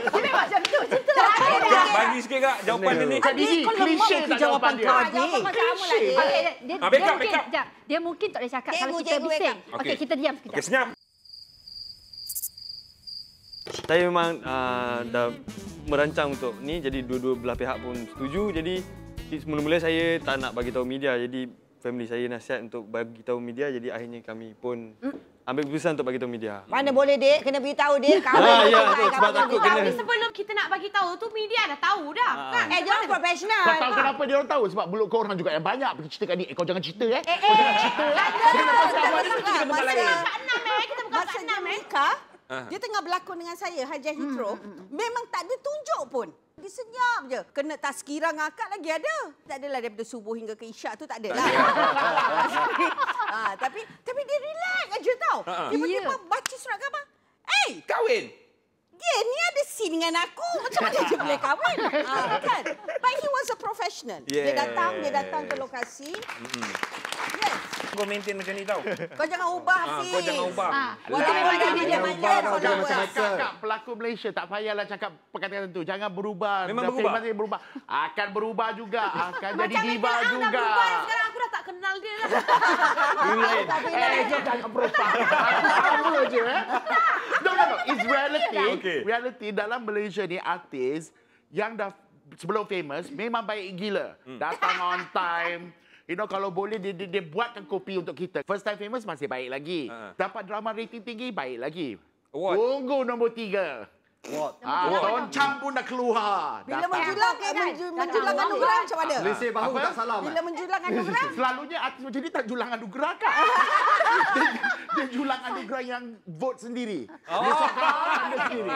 C: Dia macam tu.
A: Kadi sikit kak jawapan dia ni.
E: Kadi ni klise tak jawapan dia.
C: Jawapan kau sama lah dia.
I: Dia mungkin tak boleh cakap kalau kita bising. Okey, kita diam sekejap.
A: Okey, senyap.
G: Saya memang dah merancang untuk ni, jadi dua-dua belah pihak pun setuju. Jadi mula-mula saya tak nak bagi tahu media, jadi family saya nasihat untuk bagi tahu media, jadi akhirnya kami pun ambil keputusan untuk bagi tahu media.
C: Mana boleh dek, kena beritahu dek.
G: Ya, sebab takut kena.
F: Tapi sebelum kita nak bagi tahu tu media dah tahu dah. Kan?
C: Dia orang profesional.
E: Kau tahu kenapa dia orang tahu? Sebab mulut kau orang juga yang banyak pergi cerita kat ni. Kau jangan cerita Kau jangan cerita
B: Masa dia nikah, dia tengah berlakon dengan saya, Hajah Hitro. Memang tak ada tunjuk pun. Dia senyap je. Kena tazkirah ngakak lagi ada. Tak adalah daripada subuh hingga ke isyak tu tak adalah. Tapi dia relax aja tau. Tiba-tiba baca surat khabar.
A: Kahwin.
B: Dia ni ada scene dengan aku. Macam mana dia boleh kahwin? Kan? But he was a professional. Dia datang ke lokasi. Yes.
A: Kau maintain macam ni tau.
B: Kau jangan ubah, Hafiz.
A: Kau jangan ubah.
E: Cakap pelakon Malaysia tak payahlah cakap perkataan tu. Jangan berubah.
A: Memang berubah.
E: berubah. Akan berubah juga. Akan jadi diva
F: Macam
E: juga.
F: berubah, sekarang aku dah tak kenal dia lah.
E: Dia jangan berubah. Aku je. No. It's reality.
A: Okay.
E: Reality dalam Malaysia ni artis yang dah sebelum famous memang baik gila. Datang on time. You know, kalau boleh dia buatkan kopi untuk kita. First time famous masih baik lagi. Dapat drama rating tinggi, baik lagi.
A: Award.
E: Tunggu nombor 3. Ton Cham pun dah keluar.
B: Bila menjulang anugerah macam mana?
J: Selesai bahu tak salam.
B: Bila menjulang anugerah?
E: Selalunya artis macam ni tak julang anugerah kak. Dia julang anugerah yang vote sendiri. Dia suka sendiri.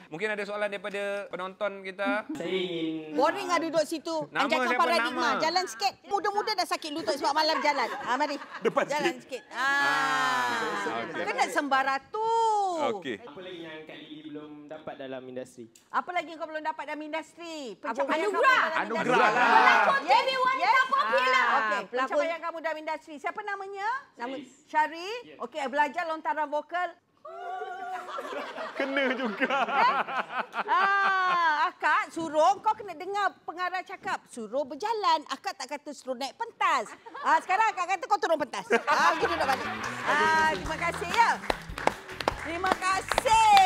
A: Mungkin ada soalan daripada penonton kita.
G: Saya ingin...
B: Boring ada duduk situ.
A: Nama
B: Anjakan
A: siapa
B: paradigma.
A: nama?
B: Jalan sikit. Muda-muda dah sakit lutut sebab malam jalan. Mari.
A: Depan
B: jalan sikit. Kena sembara tu.
A: Okey.
M: Apa lagi yang Kak Lily belum dapat dalam industri?
B: Apa lagi yang kau belum dapat dalam industri?
F: Anugerah.
E: Anugerah lah.
F: Pelakon TV wanita popular.
B: Okey, pencapaian kamu dalam industri. Siapa namanya? Nama Syari. Okey, belajar lontaran vokal.
A: Kena juga.
B: Akak suruh kau kena dengar pengarah cakap. Suruh berjalan. Akak tak kata suruh naik pentas. Sekarang akak kata kau turun pentas. Gitu dah balik. Terima kasih ya. Terima kasih.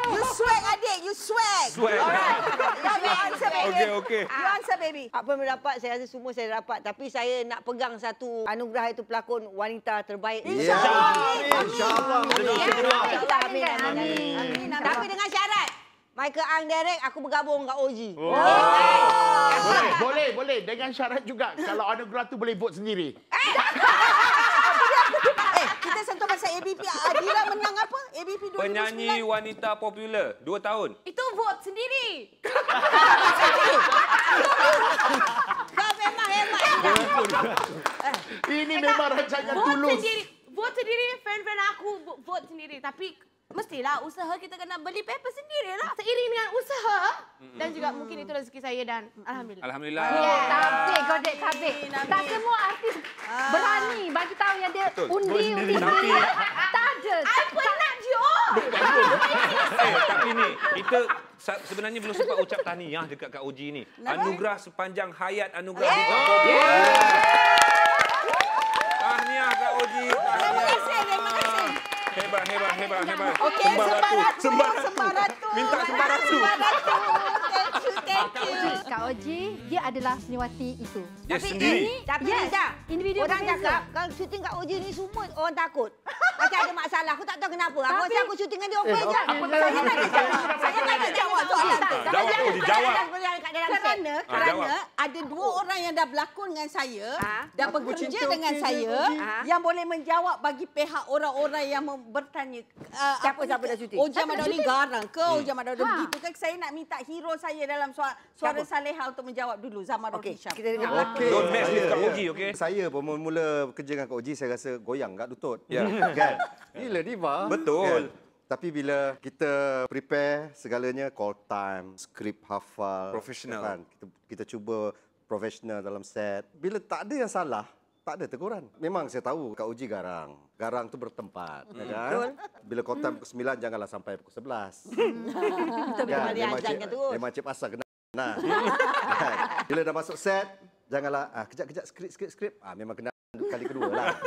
B: You swag adik, you swag.
A: Swag.
B: Alright. You answer baby.
A: Okey.
B: You answer baby.
C: Apa yang dapat, saya rasa semua saya dapat. Tapi saya nak pegang satu anugerah itu pelakon wanita terbaik.
J: InsyaAllah.
C: Amin. Tapi dengan syarat. Michael Ang Derek, aku bergabung kat OG.
E: Boleh. Dengan syarat juga. Kalau anugerah tu boleh vote sendiri.
B: Kita sentuh pasal ABP. Adira menang apa? ABP 2009.
A: Penyanyi wanita popular 2 tahun.
F: Itu vote sendiri.
B: Kau memang hemat.
E: Ini memang rancangan
F: Vote
E: tulus.
F: sendiri. Vote sendiri, fan-fan aku vote sendiri. Tapi mestilah usaha kita kena beli paper sendirilah. Seiring dengan usaha. Dan juga mungkin itu rezeki saya dan Alhamdulillah.
A: Alhamdulillah.
I: Tabik kau dek, tabik. Tak semua artis berani bagi tahu yang dia undi sendiri. Tak ada.
F: I penat je.
A: Tapi ni, kita sebenarnya belum sempat ucap tahniah dekat Kak Oji ni. Anugerah sepanjang hayat, anugerah Bintang Popular. Tahniah Kak Oji.
B: Terima kasih.
A: Hebat.
B: Okey, Sembaratu.
A: Minta Sembaratu.
B: Thank you.
I: Kak Oji, dia adalah seniwati itu.
A: Dia sendiri.
C: Tapi
I: Yes.
C: Nida,
I: Individu
C: orang
I: berbeza.
C: cakap kalau syuting kat OJ ni semua orang takut. Macam ada masalah. Aku tak tahu kenapa. Aku rasa aku syuting dengan dia okey je.
B: Saya tak nak jawab soalan tu.
A: Jawab tu, dijawab.
B: Kerana ada 2 orang yang dah berlakon dengan saya, dah bekerja dengan saya, yang boleh menjawab bagi pihak orang-orang yang bertanya.
C: Siapa dah syuting?
B: Oji Ahmad garang ke? Oji Ahmad begitu kan? Saya nak minta hero saya dalam suara Saleha untuk menjawab dulu. Zaman Rodi Syam.
C: Kita dengar.
A: Don't mess with Kak Oji, okey?
J: Saya pun mula kerja dengan Kak Oji, saya rasa goyang kat lutut. Ya. Kan? Gila diva.
A: Betul.
J: Kan? Tapi bila kita prepare segalanya, call time, skrip hafal.
A: Professional.
J: Kan? Kita cuba profesional dalam set. Bila tak ada yang salah, tak ada teguran. Memang saya tahu Kak Uji garang. Garang tu bertempat. Ya kan? Bila konten pukul 9, janganlah sampai pukul 11. Memang cip asal kena. Nah, bila dah masuk set, janganlah kejap-kejap skrip. Memang kena kali kedua lah.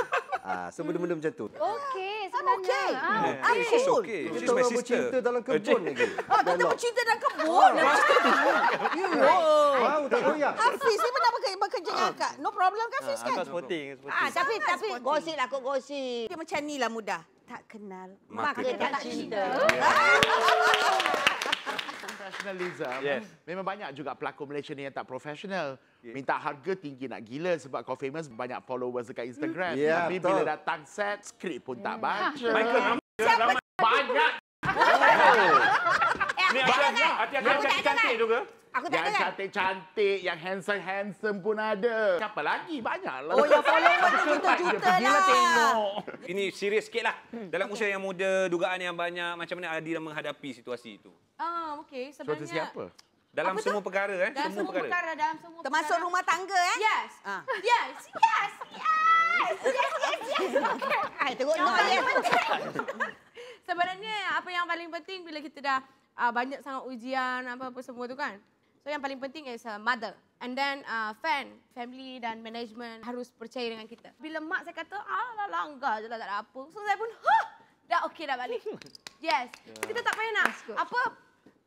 J: So benda-benda macam tu.
I: Okey, sebenarnya.
A: She's okay. She's my sister.
J: Bercinta dalam kebun lagi.
B: Kita bercinta dalam kebun.
J: Mau tak goyang.
B: Hafiz ni pernah bekerja dengan Kak. No problem kan, Hafiz kan?
G: Aku sporting.
C: Tapi gosip lah, kau gosip.
B: Dia macam ni lah mudah. Tak kenal,
C: maka tak cinta.
E: Professionalism. Memang banyak juga pelakon Malaysia ni yang tak profesional. Minta harga tinggi nak gila sebab kau famous, banyak followers dekat Instagram. Tapi bila datang set, skrip pun tak baca.
A: Michael,
E: banyak.
A: Ni hati-hati cantik juga.
E: Yang cantik-cantik, yang handsome pun ada. Siapa lagi? Banyaklah.
B: Oh, yang followers juta-juta lah.
A: Ini serius sikit lah. Dalam usia yang muda, dugaan yang banyak, macam mana Adira menghadapi situasi itu?
N: Okey,
E: sebenarnya... Situasi apa?
A: Dalam semua perkara,
N: Dalam semua perkara.
B: Termasuk rumah tangga,
N: Yes. Yes.
B: Tengok
N: Sebenarnya, apa yang paling penting bila kita dah banyak sangat ujian, apa-apa semua tu kan. So, yang paling penting is mother. And then family dan management harus percaya dengan kita. Bila mak saya kata, langgar je lah, tak ada apa. So, saya pun, dah okey dah balik. Yes. Kita tak payah nak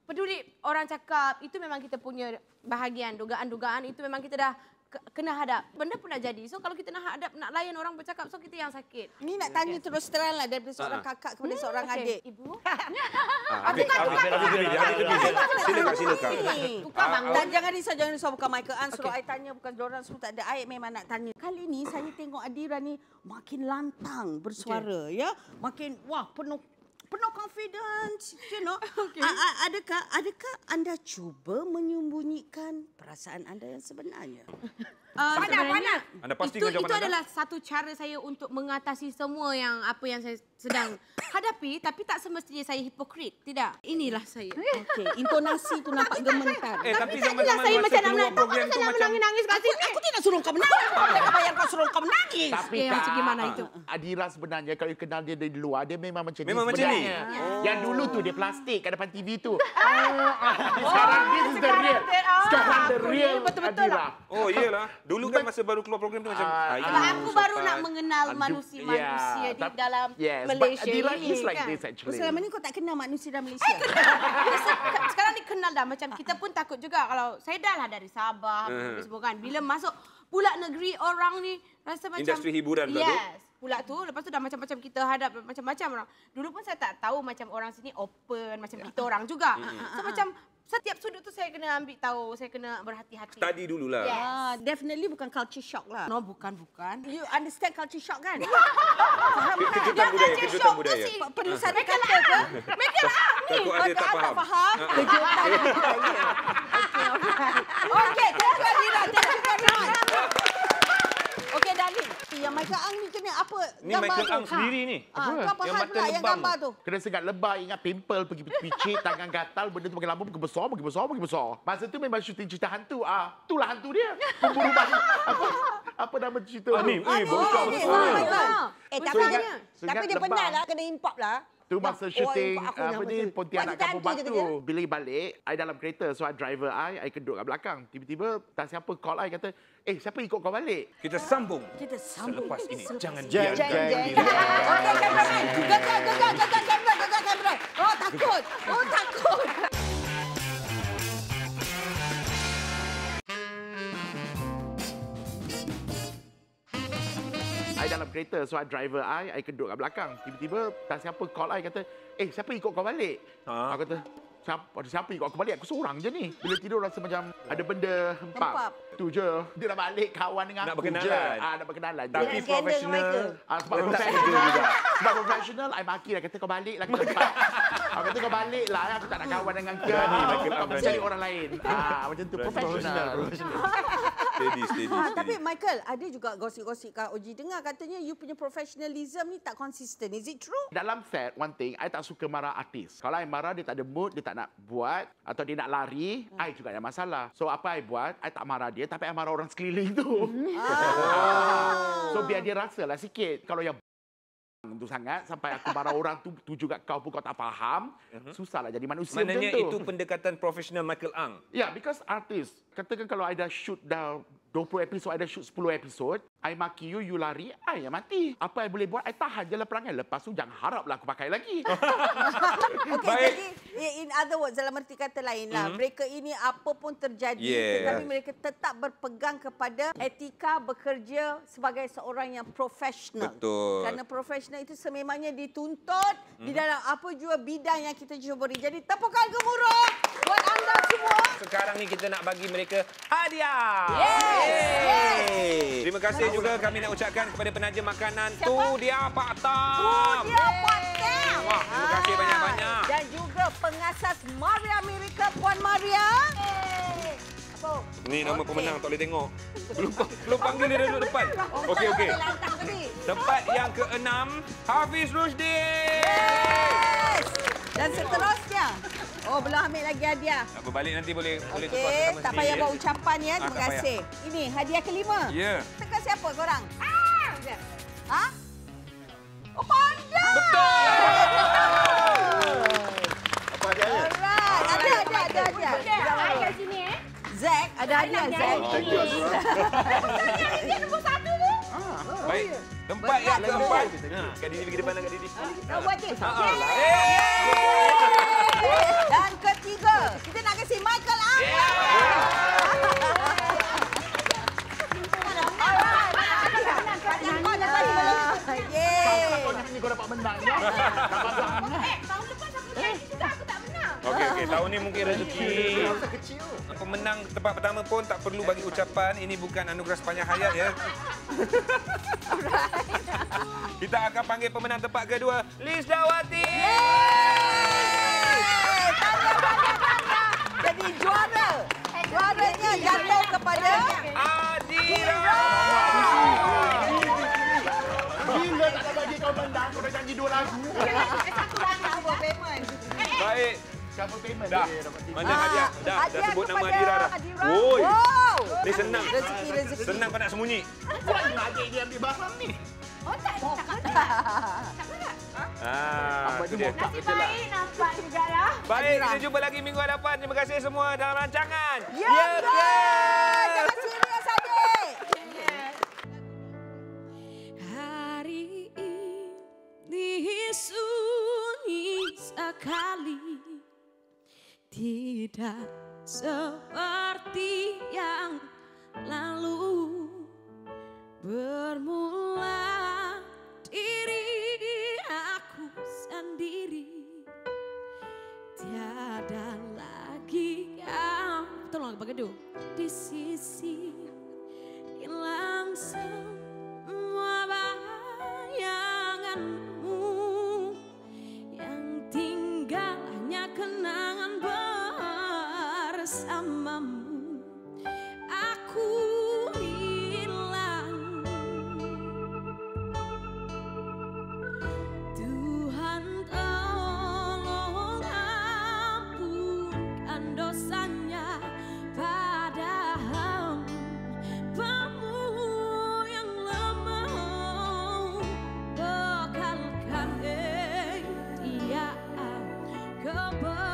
N: peduli orang cakap. Itu memang kita punya bahagian. Dugaan-dugaan itu memang kita dah kena hadap. Benda pun dah jadi. So kalau kita nak hadap, nak layan orang bercakap, so kita yang sakit.
B: Ini nak tanya terus terang lah daripada seorang kakak kepada seorang adik.
N: Ibu?
A: Silakan.
B: Jangan risau bukan Michael An suruh I tanya, bukan diorang suruh, tak ada. I memang nak tanya. Kali ni saya tengok Adira ni makin lantang bersuara, ya. Makin penuh confidence, you know. Adakah anda cuba menyembunyikan perasaan anda yang sebenarnya?
N: Sebenarnya
A: anda pasti
N: itu adalah satu cara saya untuk mengatasi semua apa yang saya sedang hadapi, tapi tak semestinya saya hipokrit. Tidak. Inilah saya.
B: Okey, intonasi tu nampak gemetar.
N: Tapi taklah saya macam nak menangis kat sini.
B: Aku tidak suruh kau menangis. Aku tak bayar kau suruh kau menangis.
E: Tapi
N: macam gimana itu?
E: Adira sebenarnya kalau kenal dia dari luar, dia memang macam ni.
A: Memang macam ni.
E: Yang dulu tu dia plastik kat depan TV tu. Sekarang this is the real. Sekarang the real Adira.
A: Oh iyalah. Dulu kan masa baru keluar program tu macam
N: aku baru nak mengenal manusia di dalam Malaysia
E: ni
N: kan.
B: Selama ni kau tak kenal manusia dalam Malaysia.
N: Sekarang ni kenal dah. Macam kita pun takut juga kalau saya dah lah dari Sabah semua kan. Bila masuk pula negeri orang ni rasa macam
A: industri hiburan pula tu.
N: Yes. Pula tu, lepas tu dah macam-macam kita hadap macam-macam orang. Dulu pun saya tak tahu macam orang sini open macam kita orang juga. So macam setiap sudut tu saya kena ambil tahu, saya kena berhati-hati.
A: Study dululah.
N: Yes.
B: Definitely bukan culture shock lah.
N: No, bukan.
B: You understand culture shock kan?
A: Kejutan budaya.
B: Perlu saya kata ke?
N: Mereka lah ni.
A: Takut ada tak faham.
B: Kejutan budaya. Okey, terima kasih. Okey, Dalin. Yang Michael Ang ni kena apa
A: Ni
B: gambar
A: Michael
B: tu?
A: Ang sendiri ni.
B: Apa hal pula yang gambar tu?
E: Kena segat lebah, ingat pimple, pergi picit, tangan gatal, benda tu makin lama makin besar. Masa tu memang syuting cerita hantu. Itulah hantu dia. Pemburu bayi. Apa nama cerita tu?
C: Tapi dia penat lah, kena import lah.
E: Tu masa syuting Pontianak Kampung Batu. Bila balik, I dalam kereta. So, driver I duduk kat belakang. Tiba-tiba, tak siapa call I kata, siapa ikut kau balik?
A: Kita sambung. Selepas ini. Jangan diam.
B: Okey, kameraman. Gagal kamera. Oh, takut.
E: I dalam kereta, so driver I duduk kat belakang. Tiba-tiba, tak siapa call I kata, siapa ikut kau balik? Aku kata, siapa ikut aku balik? Aku seorang je ni. Bila tidur rasa macam ada benda hempap. Tu je. Dia nak balik kawan dengan
A: nak
E: aku je. Nak berkenalan.
A: Tapi profesional.
E: Sebab profesional, I maki lah. Kata kau balik lah ke tempat. Aku kata kau balik lah. Aku tak nak kawan dengan kau. Kau cari orang lain. Macam tu, profesional.
A: Steady.
B: Tapi Michael, ada juga gosip-gosip Kak Oji dengar katanya you punya professionalism ni tak konsisten. Is it true?
E: Dalam set, one thing, I tak suka marah artis. Kalau I marah, dia tak ada mood, dia tak nak buat, atau dia nak lari, I juga ada masalah. So, apa I buat, I tak marah dia, tapi I marah orang sekeliling tu. So, biar dia rasalah sikit. Kalau yang itu sangat, sampai aku marah orang tu juga kau pun kau tak faham, susahlah jadi manusia macam tu.
A: Maknanya itu pendekatan profesional Michael Ang.
E: Ya, because artis, katakan kalau I dah shoot dah 20 episod, I dah shoot 10 episod, I maki you, you lari, I yang mati. Apa I boleh buat, I tahan je lah perangai. Lepas tu jangan haraplah aku pakai lagi.
B: Okey, jadi in other words, dalam erti kata lain lah, mereka ini apa pun terjadi, tetapi mereka tetap berpegang kepada etika bekerja sebagai seorang yang profesional.
A: Betul.
B: Kerana profesional itu sememangnya dituntut di dalam apa jua bidang yang kita cuburi. Jadi tepukan gemuruh buat anda semua.
A: Sekarang ni kita nak bagi mereka hadiah.
B: Yes.
A: Terima kasih juga kami nak ucapkan kepada penaja makanan Tu Dia Pak Tam.
B: Tu Dia Pak Tam.
A: Wah, terima kasih banyak-banyak.
B: Dan juga pengasas Maria Miracle Puan Maria. Apa?
A: Ni nama pemenang tak boleh tengok. Belum panggil dia duduk depan. Okey. Tempat yang ke-6 Hafiz Rushdie.
B: Yes. Dan seterusnya, belum ambil lagi hadiah.
A: Tak berbalik nanti boleh tukar sama sendiri.
B: Tak payah buat ucapan ya. Terima kasih. Ini hadiah kelima.
A: Ya.
B: Teka siapa korang? Ha? Oh, pandai.
A: Betul.
J: Apa hadiahnya?
B: Alright. Ada hadiah.
N: Saya kat sini
B: Zack, ada hadiah Zack.
J: Thank you, Azura.
N: Dia nombor 1 tu.
A: Baik. Tempat yang keempat. Kak Didi pergi depan Kak Didi.
B: Kau buat je. Dan ketiga, kita nak kasi Michael Ang.
E: Kau nyanyi kau dapat menang.
N: Tahun lepas aku nyanyi juga aku tak menang.
A: Okey. Tahun ni mungkin rezeki. Pemenang tempat pertama pun tak perlu bagi ucapan. Ini bukan anugerah sepanjang hayat ya. Kita akan panggil pemenang tempat kedua, Liz Dawati.
B: Jadi juaranya jatuh kepada
A: Adira.
E: Bila tak bagi kau menang, kau dah nyanyi 2 lagu.
B: Satu lagu buat payment.
A: Baik.
E: Siapa payment
A: Dah.
E: dia dapat tiga.
A: Mana hadiah? Dah sebut nama Adira dah.
B: Woi.
A: Dia senang.
B: Rezeki.
A: Senang kau nak sembunyi.
E: Buat adik dia ambil barang ni.
N: Oh tak.
A: Itu dia.
N: Nasib baik nampak juga dah.
A: Baik, kita jumpa lagi minggu hadapan. Terima kasih semua dalam rancangan.
B: Yes. Jangan serius adik.
O: Hari ini sunyi sekali, tidak seperti yang lalu. Bermula diri aku sendiri, tiada lagi yang tolong Bagado di sisi, hilang semua bayanganmu, yang tinggal hanya kenangan bersamamu. Aku hilang, Tuhan tolong ampunkan dosanya pada hamba-Mu yang lemah, bekalkan dia kebenaran.